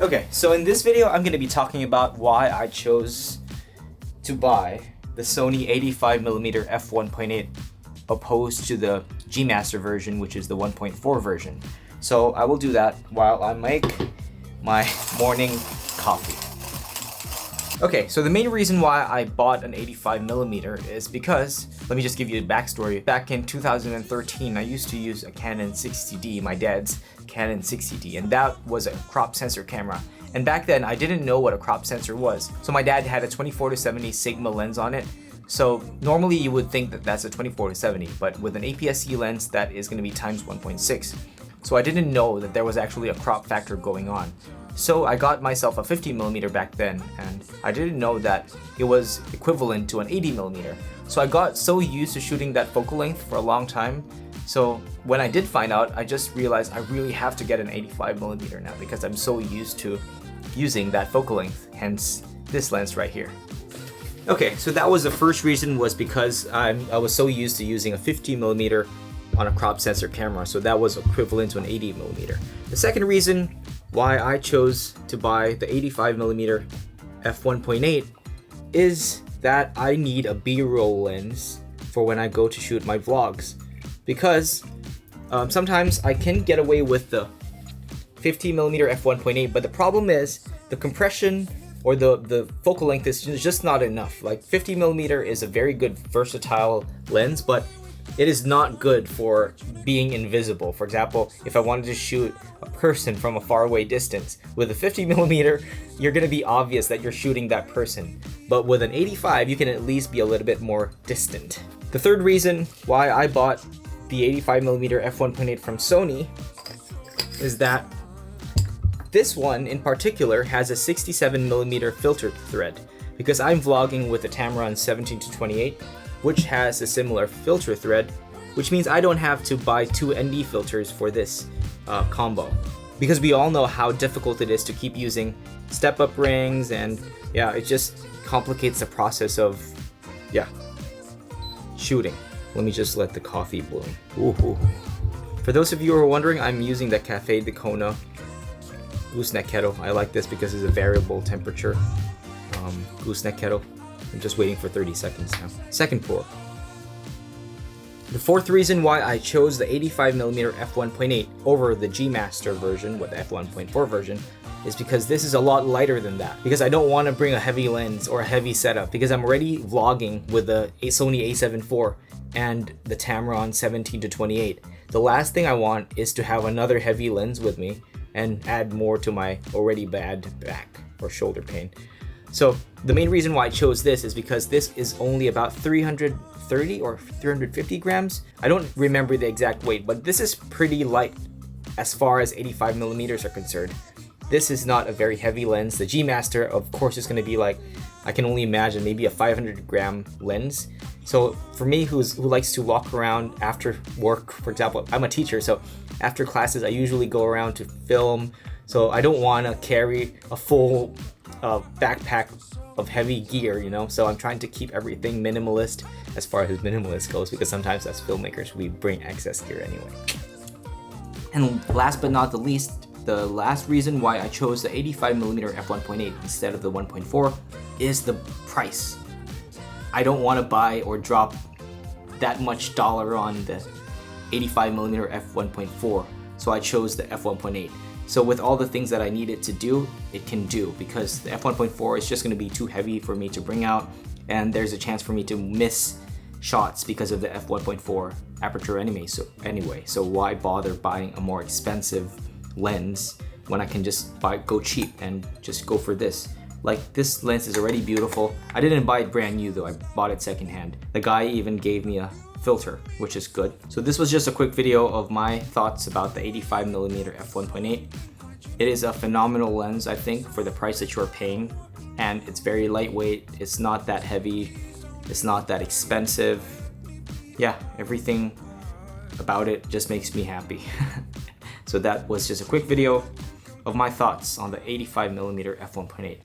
Okay, so in this video I'm going to be talking about why I chose to buy the Sony 85mm f1.8 opposed to the G Master version, which is the 1.4 version. So I will do that while I make my morning coffee. Okay, so the main reason why I bought an 85mm is because, let me just give you a backstory. Back in 2013, I used to use a Canon 60D, my dad's Canon 60D, and that was a crop sensor camera. And back then, I didn't know what a crop sensor was. So my dad had a 24-70 Sigma lens on it. So normally you would think that that's a 24-70, but with an APS-C lens, that is going to be times 1.6. So I didn't know that there was actually a crop factor going on. So I got myself a 50mm back then, and I didn't know that it was equivalent to an 80mm. So I got so used to shooting that focal length for a long time. So when I did find out, I just realized I really have to get an 85mm now because I'm so used to using that focal length, hence this lens right here. Okay, so that was the first reason, was because I was so used to using a 50mm on a crop sensor camera, so that was equivalent to an 80mm. The second reason why I chose to buy the 85mm f1.8 is that I need a B-roll lens for when I go to shoot my vlogs, because sometimes I can get away with the 50mm f1.8, but the problem is the compression or the focal length is just not enough. Like 50mm is a very good versatile lens, but it is not good for being invisible. For example, if I wanted to shoot a person from a faraway distance, with a 50mm, you're gonna be obvious that you're shooting that person. But with an 85, you can at least be a little bit more distant. The third reason why I bought the 85mm f1.8 from Sony is that this one in particular has a 67mm filter thread, because I'm vlogging with a Tamron 17-28, which has a similar filter thread, which means I don't have to buy two ND filters for this combo. Because we all know how difficult it is to keep using step-up rings, and yeah, it just complicates the process of, shooting. Let me just let the coffee bloom. Ooh. For those of you who are wondering, I'm using the Cafe de Kona gooseneck kettle. I like this because it's a variable temperature gooseneck kettle. I'm just waiting for 30 seconds now. Second pour. The fourth reason why I chose the 85mm f1.8 over the G Master version with the f1.4 version is because this is a lot lighter than that. Because I don't want to bring a heavy lens or a heavy setup, because I'm already vlogging with the Sony a7 IV and the Tamron 17-28. The last thing I want is to have another heavy lens with me and add more to my already bad back or shoulder pain. So the main reason why I chose this is because this is only about 330 or 350 grams. I don't remember the exact weight, but this is pretty light as far as 85mm are concerned. This is not a very heavy lens. The G Master, of course, is going to be like, I can only imagine, maybe a 500-gram lens. So for me, who likes to walk around after work, for example, I'm a teacher, so after classes I usually go around to film. So I don't want to carry a full backpack of heavy gear, you know? So I'm trying to keep everything minimalist as far as minimalist goes, because sometimes as filmmakers we bring excess gear anyway. And last but not the least, the last reason why I chose the 85mm f1.8 instead of the 1.4 is the price. I don't want to buy or drop that much dollar on the 85mm f1.4, so I chose the f1.8. So with all the things that I needed to do, it can do, because the f1.4 is just going to be too heavy for me to bring out, and there's a chance for me to miss shots because of the f1.4 aperture anyway. So why bother buying a more expensive lens when I can just go cheap and just go for this? Like, this lens is already beautiful. I didn't buy it brand new though, I bought it secondhand. The guy even gave me a filter, which is good. So this was just a quick video of my thoughts about the 85mm f1.8. It is a phenomenal lens, I think, for the price that you're paying, and it's very lightweight. It's not that heavy, it's not that expensive. Yeah, everything about it just makes me happy. So that was just a quick video of my thoughts on the 85mm f1.8.